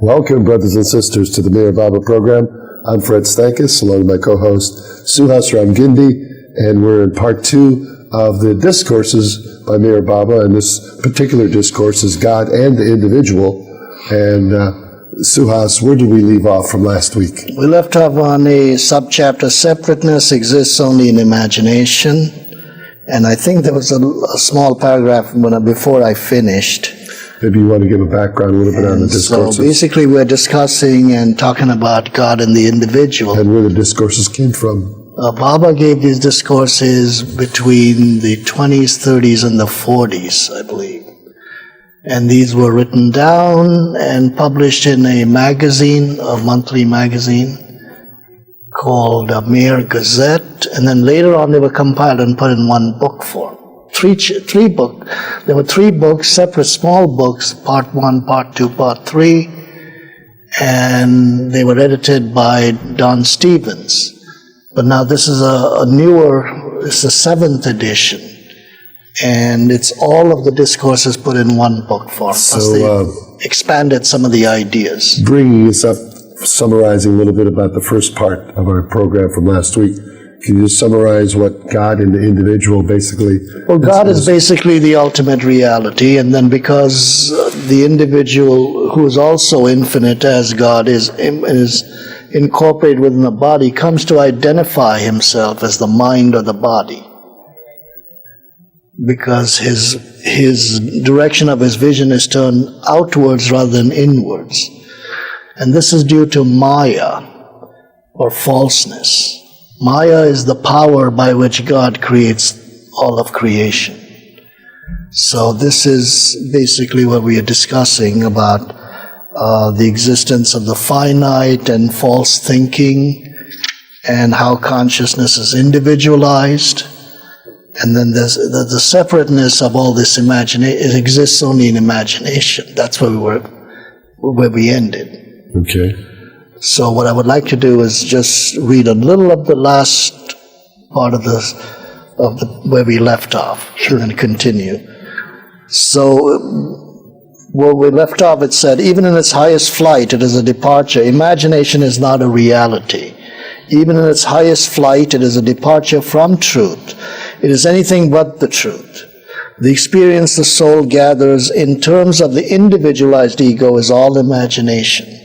Welcome, brothers and sisters, to the MeherBaba program. I'm Fred Stankus, along with my co-host Suhas Ginde, and we're in part 2 of the discourses by MeherBaba, and this particular discourse is God and the individual. And Suhas, where did we leave off from last week? We left off on a subchapter, separateness exists only in imagination, and I think there was a small paragraph before I finished. Maybe you want to give a background a little bit on the discourses. So basically we're discussing and talking about God and the individual. And where the discourses came from. Baba gave these discourses between the 20s, 30s, and the 40s, I believe. And these were written down and published in a magazine, a monthly magazine, called Meher Gazette. And then later on they were compiled and put in one book form. Three books. There were 3 books, separate small books, part 1, part 2, part 3, and they were edited by Don Stevens. But now this is a newer, it's the 7th edition, and it's all of the discourses put in one book form. Plus they expanded some of the ideas. Bringing us up, summarizing a little bit about the first part of our program from last week. Can you summarize what God and the individual basically... Well, God is basically the ultimate reality, and then because the individual, who is also infinite as God, is incorporated within the body, comes to identify himself as the mind or the body. Because his direction of his vision is turned outwards rather than inwards. And this is due to Maya, or falseness. Maya is the power by which God creates all of creation. So this is basically what we are discussing about the existence of the finite and false thinking, and how consciousness is individualized. And then there's the separateness of all this imagination. It exists only in imagination. That's where we ended. Okay. So what I would like to do is just read a little of the last part of where we left off, sure, and continue. So where we left off, it said, even in its highest flight, it is a departure. Imagination is not a reality. Even in its highest flight, it is a departure from truth. It is anything but the truth. The experience the soul gathers in terms of the individualized ego is all imagination.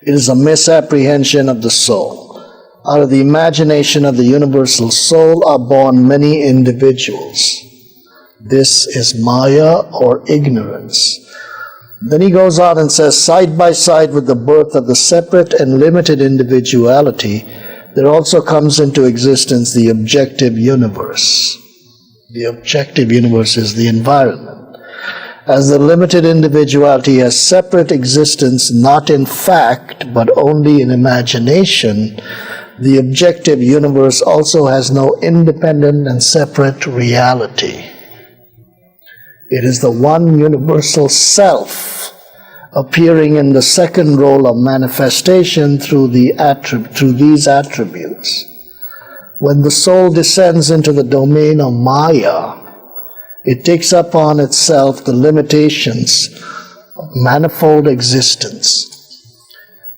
It is a misapprehension of the soul. Out of the imagination of the universal soul are born many individuals. This is Maya, or ignorance. Then he goes on and says, side by side with the birth of the separate and limited individuality, there also comes into existence the objective universe. The objective universe is the environment. As the limited individuality has separate existence, not in fact, but only in imagination, the objective universe also has no independent and separate reality. It is the one universal self, appearing in the second role of manifestation through these attributes. When the soul descends into the domain of Maya, it takes upon itself the limitations of manifold existence.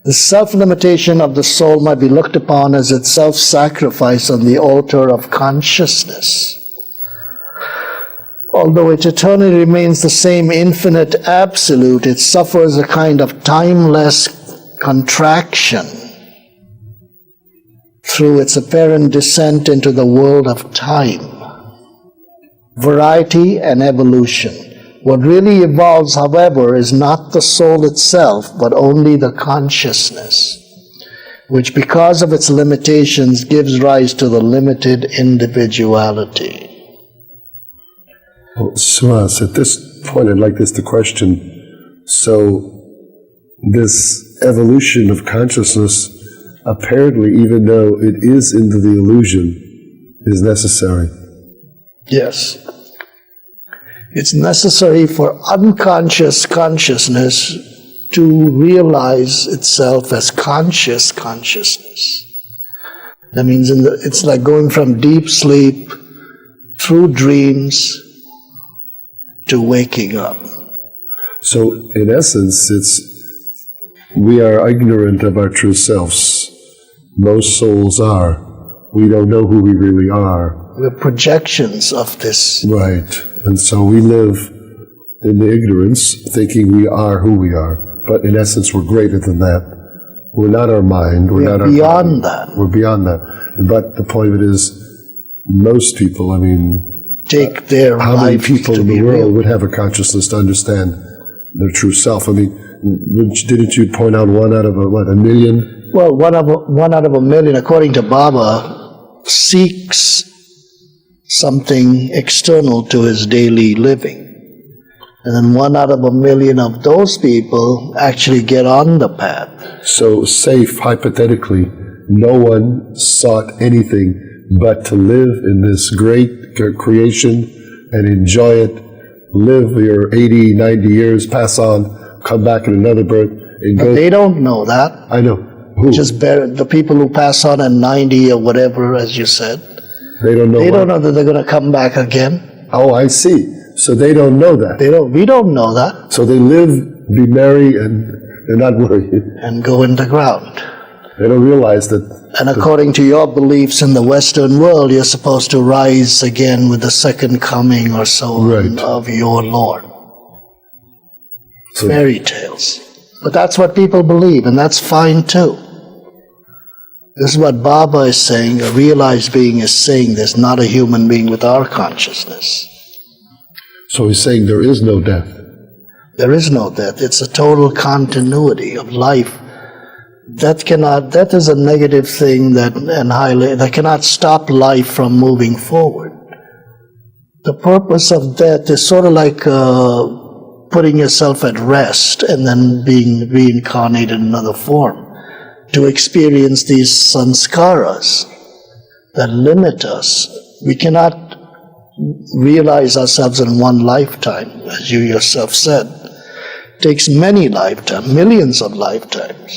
The self-limitation of the soul might be looked upon as its self-sacrifice on the altar of consciousness. Although it eternally remains the same infinite absolute, it suffers a kind of timeless contraction through its apparent descent into the world of time. Variety and evolution. What really evolves, however, is not the soul itself, but only the consciousness, which because of its limitations gives rise to the limited individuality. Well, Suhas, at this point, I'd like this to question. So, this evolution of consciousness, apparently, even though it is into the illusion, is necessary. Yes. It's necessary for unconscious consciousness to realize itself as conscious consciousness. That means it's like going from deep sleep through dreams to waking up. So, in essence, we are ignorant of our true selves. Most souls are. We don't know who we really are. We're projections of this. Right. And so we live in the ignorance, thinking we are who we are. But in essence, we're greater than that. We're not our mind. We're not our beyond body. that. We're beyond that. But the point of it is, most people, take their how many life people to in be the world real. would have a consciousness to understand their true self? Didn't you point out one out of a million? Well, one out of a million, according to Baba, seeks something external to his daily living. And then 1 out of a million of those people actually get on the path. So, safe, hypothetically, no one sought anything but to live in this great creation and enjoy it, live your 80, 90 years, pass on, come back in another birth, and But go. they don't know that. I know. Who? Just the people who pass on at 90 or whatever, as you said, They don't know. they what? don't know that they're going to come back again. Oh, I see. So they don't know that. We don't know that. So they live, be merry, and they're not worried. And go in the ground. They don't realize that. And according to your beliefs in the Western world, you're supposed to rise again with the second coming or so on Right. of your Lord. So, Fairy tales. But that's what people believe, and that's fine too. This is what Baba is saying. A realized being is saying this, not a human being with our consciousness. so he's saying there is no death. There is no death. It's a total continuity of life. Death is a negative thing that cannot stop life from moving forward. The purpose of death is sort of like putting yourself at rest and then being reincarnated in another form to experience these sanskaras that limit us. We cannot realize ourselves in one lifetime, as you yourself said. It takes many lifetimes, millions of lifetimes,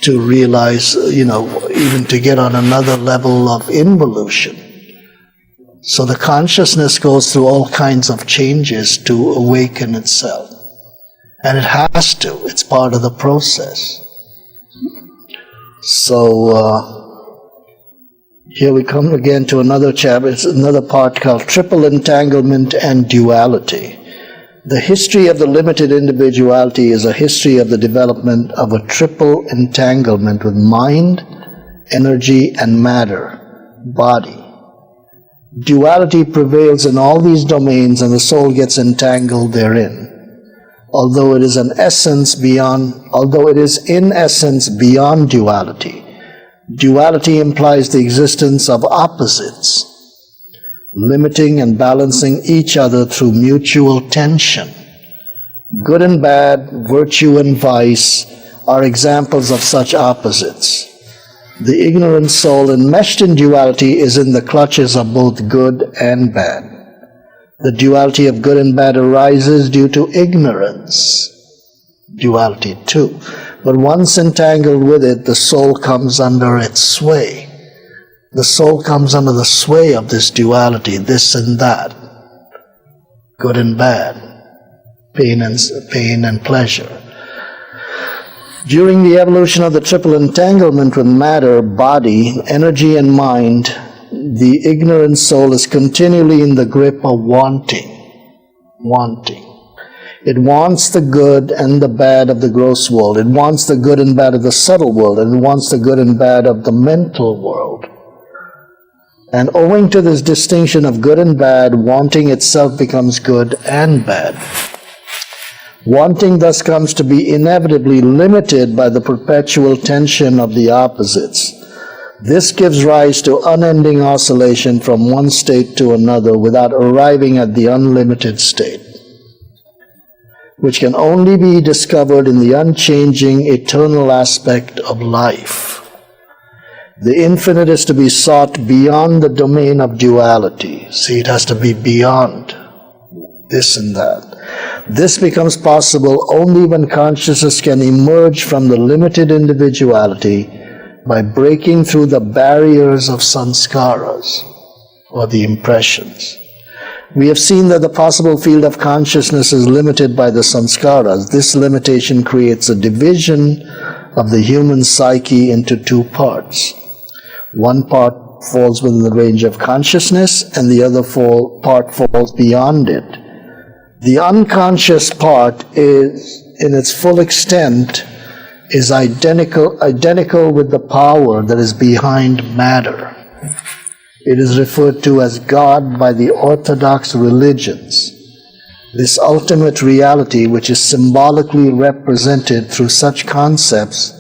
to realize, even to get on another level of involution. So the consciousness goes through all kinds of changes to awaken itself. And it has to. It's part of the process. So, here we come again to another chapter. It's another part called Triple Entanglement and Duality. The history of the limited individuality is a history of the development of a triple entanglement with mind, energy, and matter, body. Duality prevails in all these domains, and the soul gets entangled therein. Although it is in essence beyond duality. Duality implies the existence of opposites, limiting and balancing each other through mutual tension. Good and bad, virtue and vice are examples of such opposites. The ignorant soul enmeshed in duality is in the clutches of both good and bad. The duality of good and bad arises due to ignorance. Duality too. But once entangled with it, the soul comes under its sway. The soul comes under the sway of this duality, this and that, good and bad, pain and pleasure. During the evolution of the triple entanglement with matter, body, energy, and mind, the ignorant soul is continually in the grip of wanting. It wants the good and the bad of the gross world. It wants the good and bad of the subtle world. And it wants the good and bad of the mental world. And owing to this distinction of good and bad, wanting itself becomes good and bad. Wanting thus comes to be inevitably limited by the perpetual tension of the opposites. This gives rise to unending oscillation from one state to another without arriving at the unlimited state, which can only be discovered in the unchanging, eternal aspect of life. The infinite is to be sought beyond the domain of duality. See, it has to be beyond this and that. This becomes possible only when consciousness can emerge from the limited individuality by breaking through the barriers of sanskaras, or the impressions. We have seen that the possible field of consciousness is limited by the sanskaras. This limitation creates a division of the human psyche into two parts. One part falls within the range of consciousness, and the other part falls beyond it. The unconscious part is, in its full extent, is identical with the power that is behind matter. It is referred to as God by the orthodox religions. This ultimate reality, which is symbolically represented through such concepts,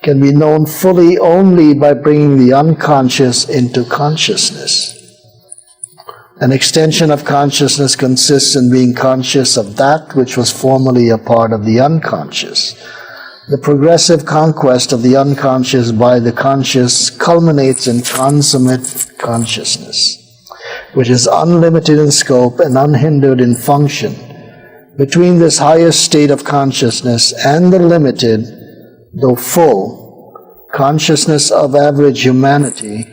can be known fully only by bringing the unconscious into consciousness. An extension of consciousness consists in being conscious of that which was formerly a part of the unconscious. The progressive conquest of the unconscious by the conscious culminates in consummate consciousness, which is unlimited in scope and unhindered in function. Between this highest state of consciousness and the limited, though full, consciousness of average humanity,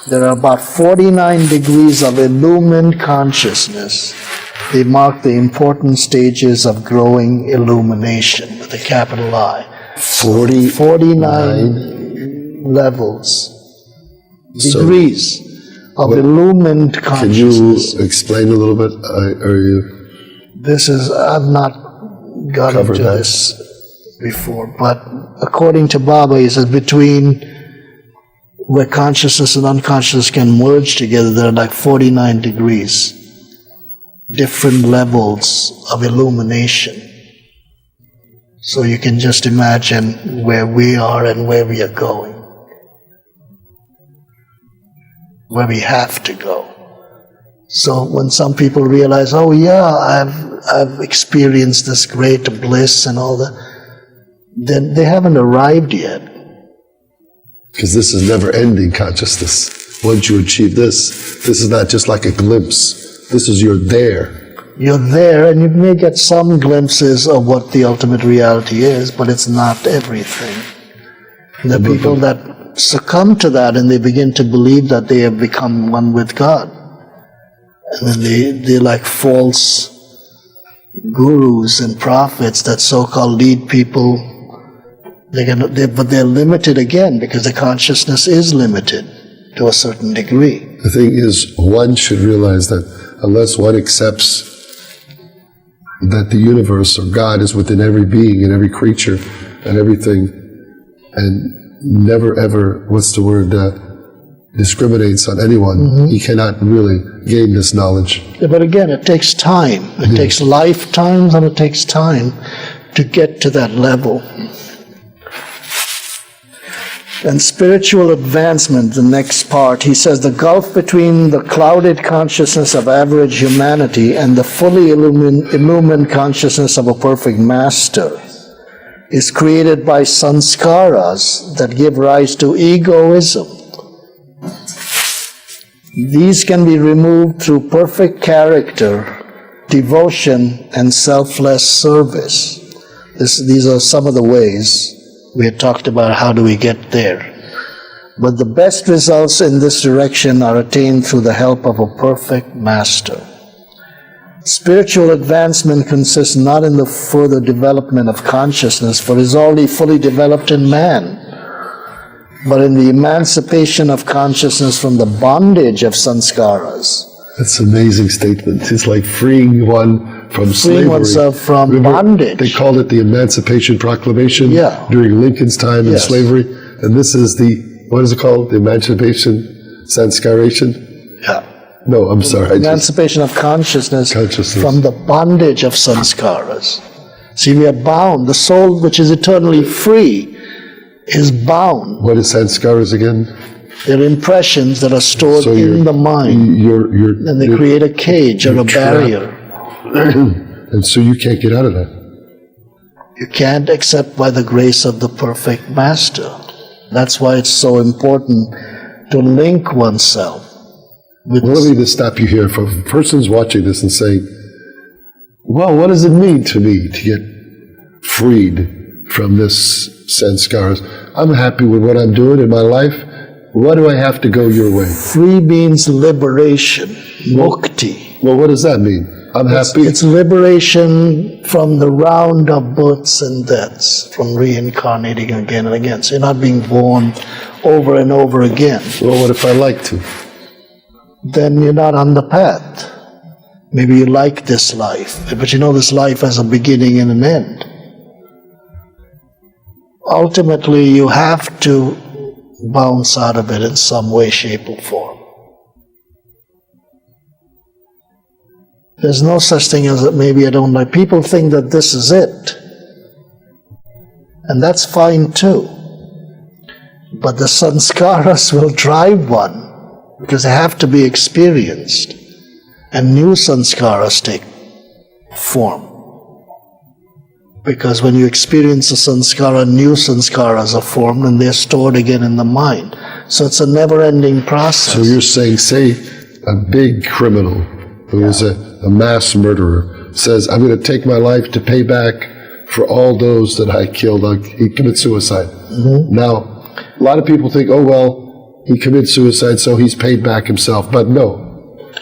there are about 49 degrees of illumined consciousness. They mark the important stages of growing illumination, with a capital I. 49 levels, degrees of illumined consciousness. Can you explain a little bit? I've not got into this before, but according to Baba, he says between where consciousness and unconsciousness can merge together, there are like 49 degrees, different levels of illumination. So you can just imagine where we are and where we are going, where we have to go. So when some people realize, oh yeah, I've experienced this great bliss and all that, then they haven't arrived yet. Because this is never-ending consciousness. Once you achieve this is not just like a glimpse. This is you're there. You're there, and you may get some glimpses of what the ultimate reality is, but it's not everything. The people that succumb to that and they begin to believe that they have become one with God, and then they're like false gurus and prophets that so-called lead people. But they're limited again because the consciousness is limited to a certain degree. The thing is, one should realize that unless one accepts that the universe or God is within every being and every creature and everything, and never ever, discriminates on anyone, he cannot really gain this knowledge. Yeah, but again, it takes time. It takes lifetimes, and it takes time to get to that level. And spiritual advancement, the next part, he says the gulf between the clouded consciousness of average humanity and the fully illumined consciousness of a perfect master is created by sanskaras that give rise to egoism. These can be removed through perfect character, devotion, and selfless service. These are some of the ways. We had talked about how do we get there. But the best results in this direction are attained through the help of a perfect master. Spiritual advancement consists not in the further development of consciousness, for it is already fully developed in man, but in the emancipation of consciousness from the bondage of sanskaras. That's an amazing statement. It's like freeing one from slavery. Freeing oneself from bondage. They called it the Emancipation Proclamation during Lincoln's time in slavery. And this is what is it called? The Emancipation Sanskaration? Yeah. No, I'm sorry. Emancipation of consciousness from the bondage of sanskaras. See, we are bound. The soul, which is eternally free, is bound. What is sanskaras again? They're impressions that are stored in the mind. And they create a cage or a barrier. And so you can't get out of that. You can't except by the grace of the perfect master. That's why it's so important to link oneself with... Well, let me just stop you here. If a person's watching this and saying, well, what does it mean to me to get freed from this sanskaras? I'm happy with what I'm doing in my life. Why do I have to go your way? Free means liberation, mukti. Well, what does that mean? I'm happy. It's liberation from the round of births and deaths, from reincarnating again and again. So you're not being born over and over again. Well, what if I like to? Then you're not on the path. Maybe you like this life, but you know this life has a beginning and an end. Ultimately, you have to bounce out of it in some way, shape, or form. There's no such thing as that maybe I don't like. People think that this is it. And that's fine too. But the sanskaras will drive one because they have to be experienced. And new sanskaras take form. Because when you experience a sanskara, new sanskaras are formed and they're stored again in the mind. So it's a never-ending process. So you're saying, say, a big criminal who is a mass murderer says, I'm going to take my life to pay back for all those that I killed. He committed suicide. Mm-hmm. Now, a lot of people think, oh, well, he committed suicide, so he's paid back himself. But no.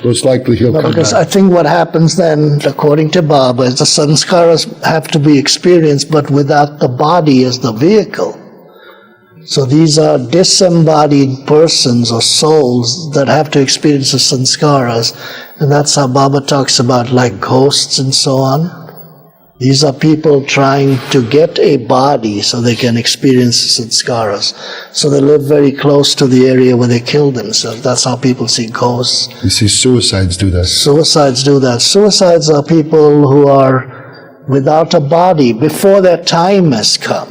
Most likely he'll come because back. I think what happens then, according to Baba, is the sanskaras have to be experienced, but without the body as the vehicle. So these are disembodied persons or souls that have to experience the sanskaras, and that's how Baba talks about like ghosts and so on. These are people trying to get a body so they can experience the sanskaras. So they live very close to the area where they killed themselves. That's how people see ghosts. You see suicides do that. Suicides do that. Suicides are people who are without a body before their time has come.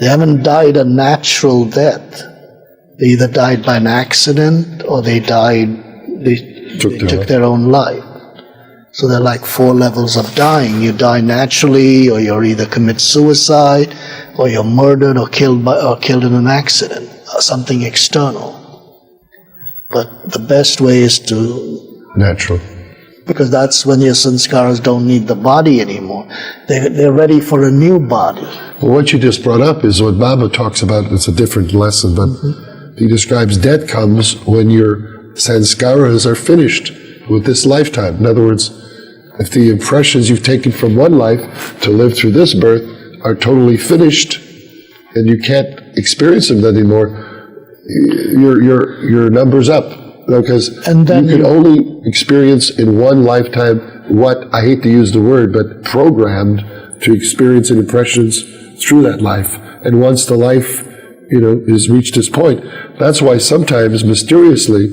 They haven't died a natural death. They either died by an accident or they took their own life. So there are like 4 levels of dying. You die naturally, or you either commit suicide, or you're murdered or killed in an accident, or something external. But the best way is to... natural. Because that's when your sanskaras don't need the body anymore. They're ready for a new body. Well, what you just brought up is what Baba talks about. It's a different lesson, but he describes death comes when your sanskaras are finished with this lifetime. In other words, if the impressions you've taken from one life to live through this birth are totally finished and you can't experience them anymore, your number's up. Because you can only experience in one lifetime what, I hate to use the word, but programmed to experience and impressions through that life. And once the life, has reached this point, that's why sometimes mysteriously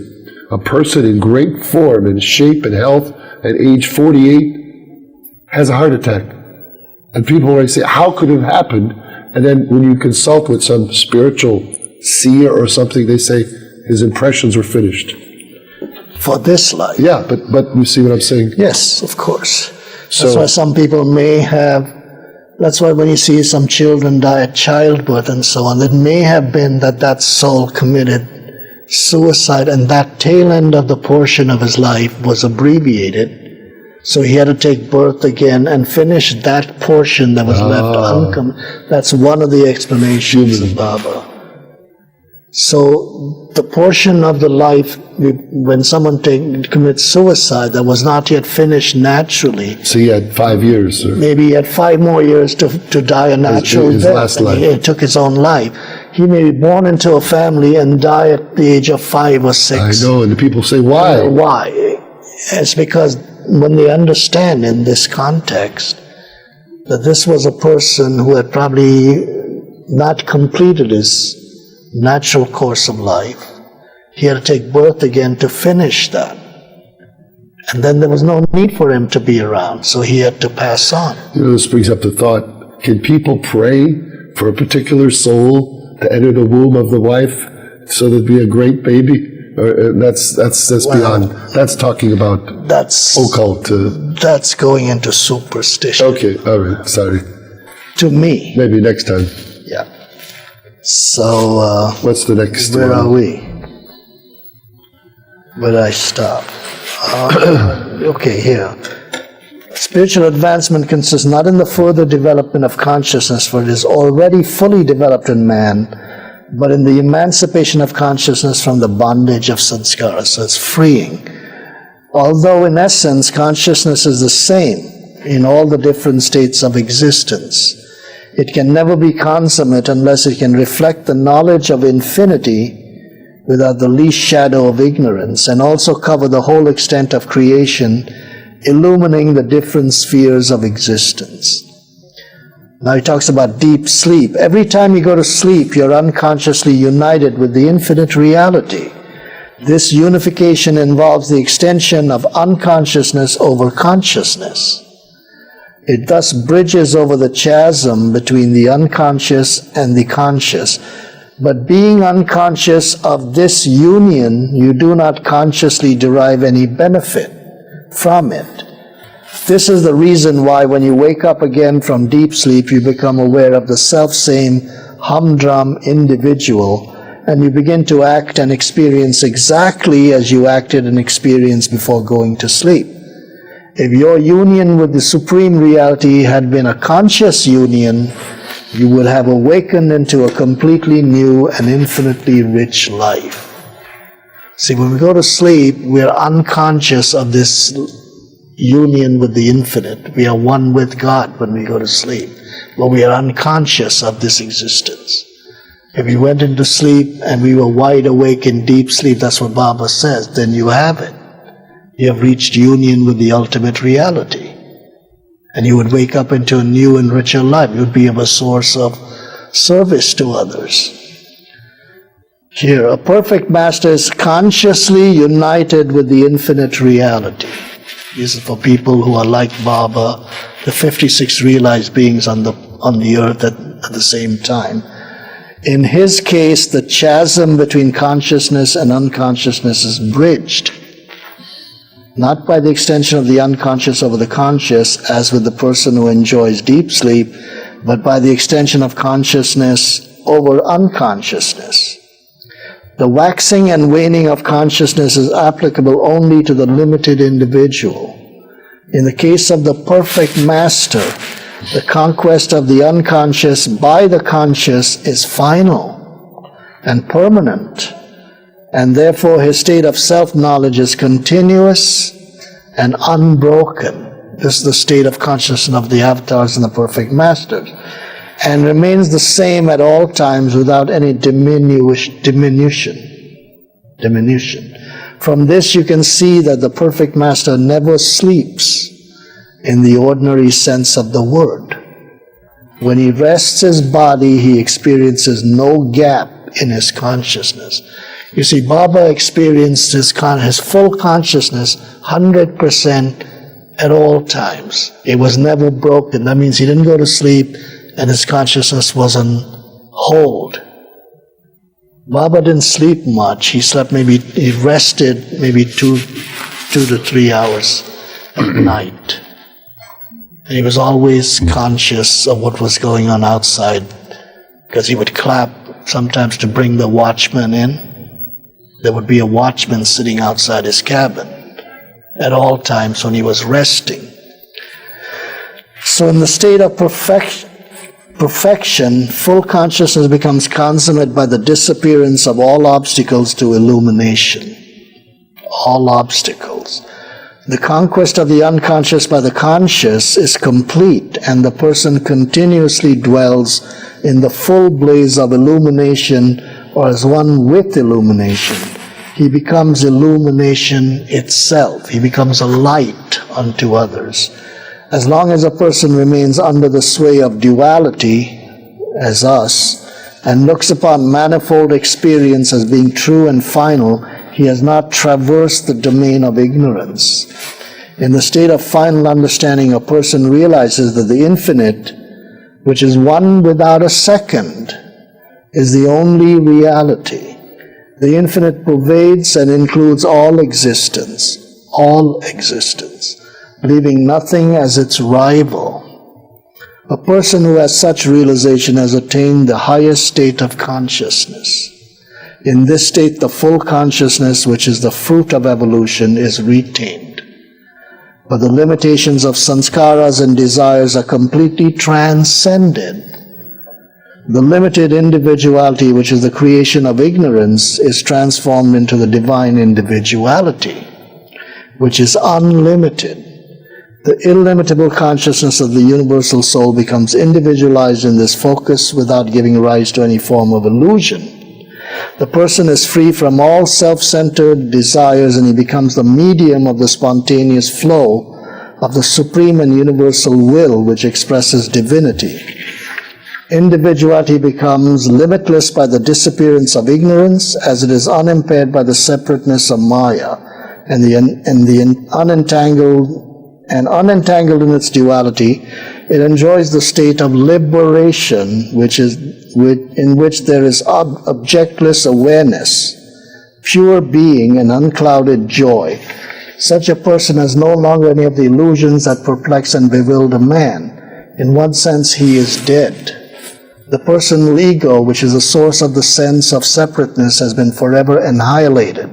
a person in great form and shape and health at age 48 has a heart attack. And people always say, how could it have happened? And then when you consult with some spiritual seer or something, they say his impressions were finished. For this life. Yeah, but you see what I'm saying? Yes, of course. That's why some people may have, that's why when you see some children die at childbirth and so on, it may have been that soul committed suicide and that tail end of the portion of his life was abbreviated. So he had to take birth again and finish that portion that was left uncompleted. That's one of the explanations of Baba. So the portion of the life, when someone commits suicide that was not yet finished naturally. So he had 5 years. Maybe he had 5 more years to die a natural his death. Last life. He took his own life. He may be born into a family and die at the age of 5 or 6. I know, and the people say, why? Why? It's because when they understand in this context that this was a person who had probably not completed his natural course of life, he had to take birth again to finish that. And then there was no need for him to be around, so he had to pass on. This brings up the thought, can people pray for a particular soul to enter the womb of the wife so there'd be a great baby? Or that's beyond. That's talking about That's occult. That's going into superstition. Okay, all right. Sorry. To me, Maybe next time. yeah. So What's the next where one? are we? Where did I stop? Okay, here. Spiritual advancement consists not in the further development of consciousness, for it is already fully developed in man, but in the emancipation of consciousness from the bondage of sanskara. So it's freeing. Although in essence consciousness is the same in all the different states of existence, it can never be consummate unless it can reflect the knowledge of infinity without the least shadow of ignorance, and also cover the whole extent of creation, illumining the different spheres of existence. Now he talks about deep sleep. Every time you go to sleep, you're unconsciously united with the infinite reality. This unification involves the extension of unconsciousness over consciousness. It thus bridges over the chasm between the unconscious and the conscious. But being unconscious of this union, you do not consciously derive any benefit from it. This is the reason why when you wake up again from deep sleep, you become aware of the self-same humdrum individual, and you begin to act and experience exactly as you acted and experienced before going to sleep. If your union with the Supreme Reality had been a conscious union, you would have awakened into a completely new and infinitely rich life. See, when we go to sleep, we are unconscious of this union with the infinite. We are one with God when we go to sleep, but we are unconscious of this existence. If we went into sleep and we were wide awake in deep sleep, that's what Baba says, then you have it. You have reached union with the ultimate reality. And you would wake up into a new and richer life. You would be of a source of service to others. Here, a perfect master is consciously united with the infinite reality. This is for people who are like Baba, the 56 realized beings on the earth at the same time. In his case, the chasm between consciousness and unconsciousness is bridged, not by the extension of the unconscious over the conscious, as with the person who enjoys deep sleep, but by the extension of consciousness over unconsciousness. The waxing and waning of consciousness is applicable only to the limited individual. In the case of the perfect master, the conquest of the unconscious by the conscious is final and permanent, and therefore his state of self-knowledge is continuous and unbroken. This is the state of consciousness of the avatars and the perfect masters, and remains the same at all times without any diminution. From this you can see that the perfect master never sleeps in the ordinary sense of the word. When he rests his body, he experiences no gap in his consciousness. You see, Baba experienced his full consciousness 100% at all times. It was never broken. That means he didn't go to sleep and his consciousness was on hold. Baba didn't sleep much. He rested maybe 2 to 3 hours at night. And he was always conscious of what was going on outside, because he would clap sometimes to bring the watchman in. There would be a watchman sitting outside his cabin at all times when he was resting. So in the state of perfection, full consciousness becomes consummate by the disappearance of all obstacles to illumination. All obstacles. The conquest of the unconscious by the conscious is complete, and the person continuously dwells in the full blaze of illumination, or as one with illumination. He becomes illumination itself. He becomes a light unto others. As long as a person remains under the sway of duality, as us, and looks upon manifold experience as being true and final, he has not traversed the domain of ignorance. In the state of final understanding, a person realizes that the infinite, which is one without a second, is the only reality. The infinite pervades and includes all existence, leaving nothing as its rival. A person who has such realization has attained the highest state of consciousness. In this state, the full consciousness, which is the fruit of evolution, is retained. But the limitations of sanskaras and desires are completely transcended. The limited individuality, which is the creation of ignorance, is transformed into the divine individuality, which is unlimited. The illimitable consciousness of the universal soul becomes individualized in this focus without giving rise to any form of illusion. The person is free from all self-centered desires, and he becomes the medium of the spontaneous flow of the supreme and universal will, which expresses divinity. Individuality becomes limitless by the disappearance of ignorance, as it is unimpaired by the separateness of Maya, and unentangled in its duality. It enjoys the state of liberation, in which there is objectless awareness, pure being, and unclouded joy. Such a person has no longer any of the illusions that perplex and bewilder man. In one sense, he is dead. The personal ego, which is the source of the sense of separateness, has been forever annihilated.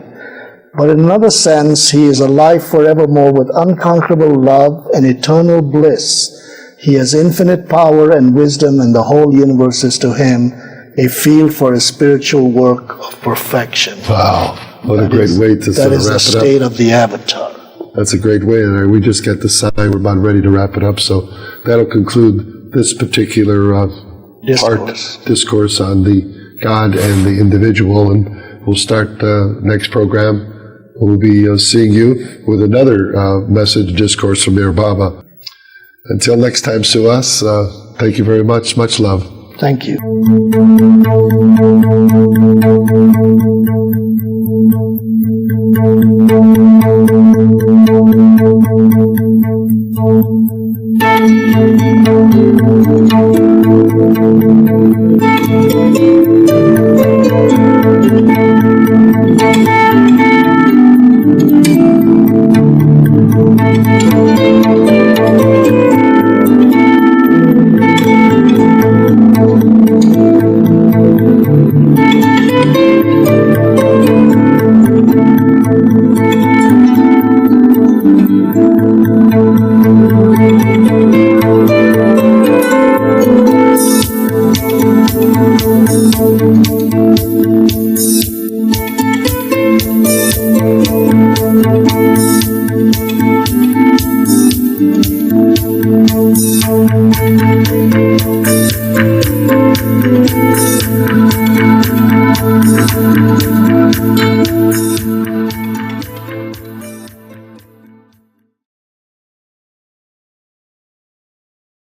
But in another sense, he is alive forevermore with unconquerable love and eternal bliss. He has infinite power and wisdom, and the whole universe is to him a field for his spiritual work of perfection. Wow, what a great way to sort of wrap it up. That is the state of the avatar. That's a great way, and we just got the sign. We're about ready to wrap it up, so that'll conclude this particular discourse on the God and the individual, and we'll start the next program. We'll be seeing you with another message discourse from Meher Baba. Until next time, Suhas, thank you very much. Much love. Thank you.